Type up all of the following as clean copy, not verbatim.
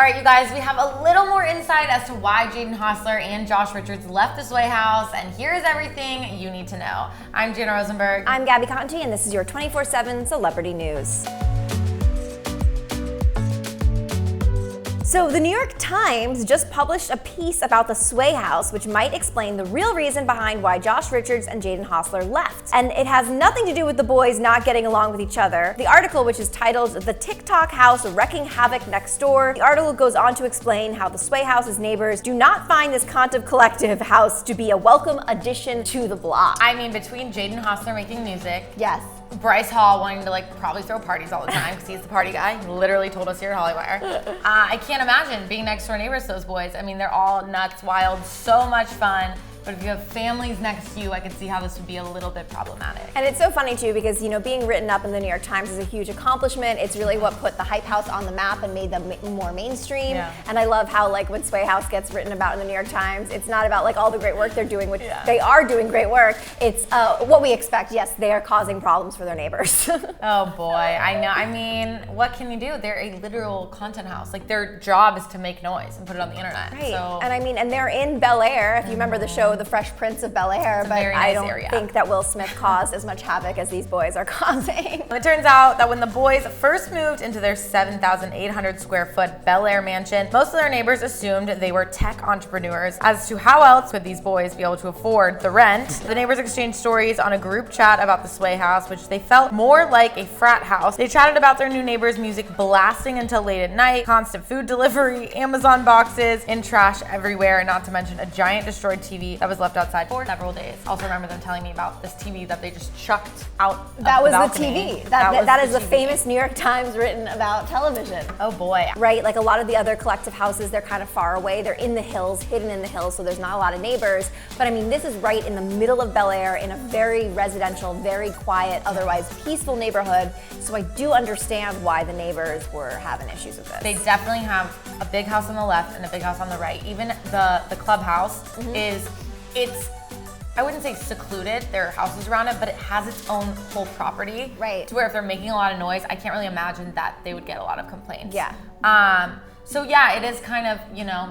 All right, you guys, we have a little more insight as to why Jaden Hossler and Josh Richards left the Sway House, and here's everything you need to know. I'm Jana Rosenberg. I'm Gabi Conti, and this is your 24/7 celebrity news. So the New York Times just published a piece about the Sway House, which might explain the real reason behind why Josh Richards and Jaden Hossler left. And it has nothing to do with the boys not getting along with each other. The article, which is titled "The TikTok House Wrecking Havoc Next Door," the article goes on to explain how the Sway House's neighbors do not find this Conti collective house to be a welcome addition to the block. I mean, between Jaden Hossler making music, Yes. Bryce Hall wanting to probably throw parties all the time because he's the party guy. He literally told us here at Hollywire. I can't imagine being next door neighbors to those boys. I mean, they're all nuts, wild, so much fun. But if you have families next to you, I could see how this would be a little bit problematic. And it's so funny too because, being written up in the New York Times is a huge accomplishment. It's really what put the Hype House on the map and made them more mainstream. Yeah. And I love how when Sway House gets written about in the New York Times, it's not about all the great work they're doing, which they are doing great work. It's what we expect. Yes, they are causing problems for their neighbors. Oh boy, I know. I mean, what can you do? They're a literal content house. Their job is to make noise and put it on the internet. Right. So. And they're in Bel Air, if you remember the show The Fresh Prince of Bel Air, but I don't think that Will Smith caused as much havoc as these boys are causing. It turns out that when the boys first moved into their 7,800 square foot Bel Air mansion, most of their neighbors assumed they were tech entrepreneurs. As to how else would these boys be able to afford the rent, the neighbors exchanged stories on a group chat about the Sway House, which they felt more like a frat house. They chatted about their new neighbors' music blasting until late at night, constant food delivery, Amazon boxes, and trash everywhere, not to mention a giant destroyed TV that was left outside for several days. Also remember them telling me about this TV that they just chucked out. That was the balcony. TV. That is the TV. famous New York Times written about television. Oh boy. Right, a lot of the other collective houses, they're kind of far away. They're in the hills, hidden in the hills, so there's not a lot of neighbors. But I mean, this is right in the middle of Bel Air in a very residential, very quiet, otherwise peaceful neighborhood. So I do understand why the neighbors were having issues with this. They definitely have a big house on the left and a big house on the right. Even the clubhouse it's I wouldn't say secluded, there are houses around it, but it has its own whole property. Right. To where if they're making a lot of noise, I can't really imagine that they would get a lot of complaints. Yeah. So yeah, it is kind of,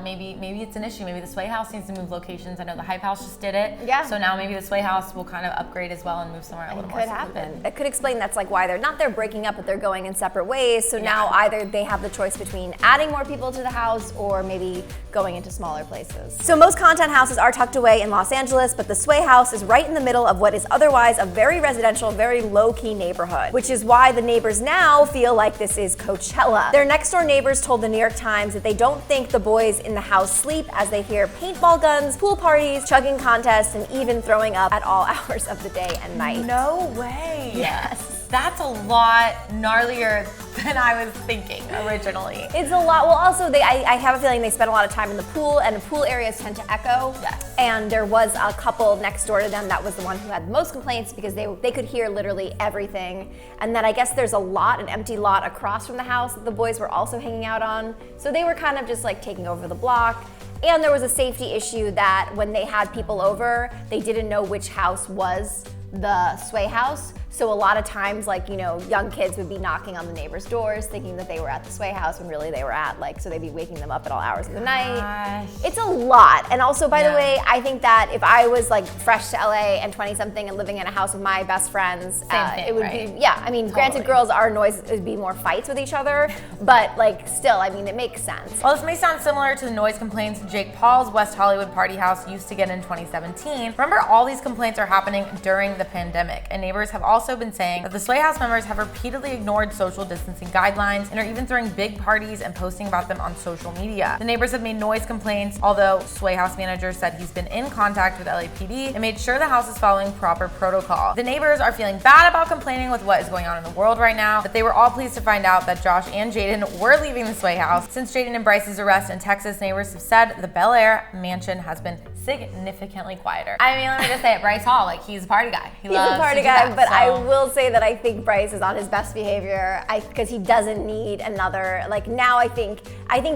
maybe it's an issue. Maybe the Sway House needs to move locations. I know the Hype House just did it. Yeah. So now maybe the Sway House will kind of upgrade as well and move somewhere a little more secluded. It could happen. It could explain that's why they're breaking up, but they're going in separate ways. So now either they have the choice between adding more people to the house or maybe going into smaller places. So most content houses are tucked away in Los Angeles, but the Sway House is right in the middle of what is otherwise a very residential, very low-key neighborhood, which is why the neighbors now feel like this is Coachella. Their next-door neighbors told the New York Times that they don't think the boys in the house sleep as they hear paintball guns, pool parties, chugging contests, and even throwing up at all hours of the day and night. No way. Yes. That's a lot gnarlier than I was thinking originally. It's a lot. Well, also, I have a feeling they spend a lot of time in the pool, and the pool areas tend to echo. Yes. And there was a couple next door to them that was the one who had the most complaints because they could hear literally everything. And then I guess there's an empty lot across from the house that the boys were also hanging out on. So they were kind of just taking over the block. And there was a safety issue that when they had people over, they didn't know which house was the Sway House. So a lot of times, young kids would be knocking on the neighbors' doors thinking that they were at the Sway House when really they were at, so they'd be waking them up at all hours of the night. It's a lot. And also, by the way, I think that if I was fresh to LA and 20-something and living in a house with my best friends, it would be, I mean, granted, girls are noise, it'd be more fights with each other, but still, I mean, it makes sense. Well, this may sound similar to the noise complaints Jake Paul's West Hollywood party house used to get in 2017. Remember, all these complaints are happening during the pandemic, and neighbors have also been saying that the Sway House members have repeatedly ignored social distancing guidelines and are even throwing big parties and posting about them on social media. The neighbors have made noise complaints, although Sway House manager said he's been in contact with LAPD and made sure the house is following proper protocol. The neighbors are feeling bad about complaining with what is going on in the world right now, but they were all pleased to find out that Josh and Jaden were leaving the Sway House. Since Jaden and Bryce's arrest in Texas, neighbors have said the Bel Air mansion has been significantly quieter. I mean, let me just say it, Bryce Hall, like he's a party guy. He's a party guy, but I will say that I think Bryce is on his best behavior because he doesn't need another, like now I think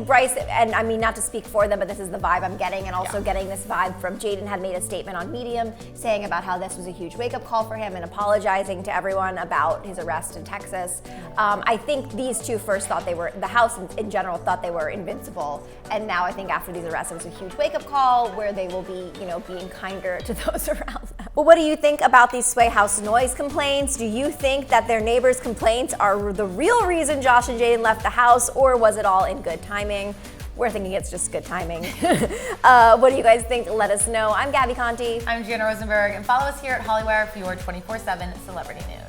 Bryce, and I mean not to speak for them, but this is the vibe I'm getting, and also getting this vibe from Jaden had made a statement on Medium saying about how this was a huge wake-up call for him and apologizing to everyone about his arrest in Texas. I think these two first thought the house in general thought they were invincible, and now I think after these arrests it was a huge wake-up call where they will be, being kinder to those around them. Well, what do you think about these Sway House noise complaints? Do you think that their neighbors' complaints are the real reason Josh and Jaden left the house, or was it all in good timing? We're thinking it's just good timing. What do you guys think? Let us know. I'm Gabi Conti. I'm Jana Rosenberg, and follow us here at Hollywire for your 24/7 celebrity news.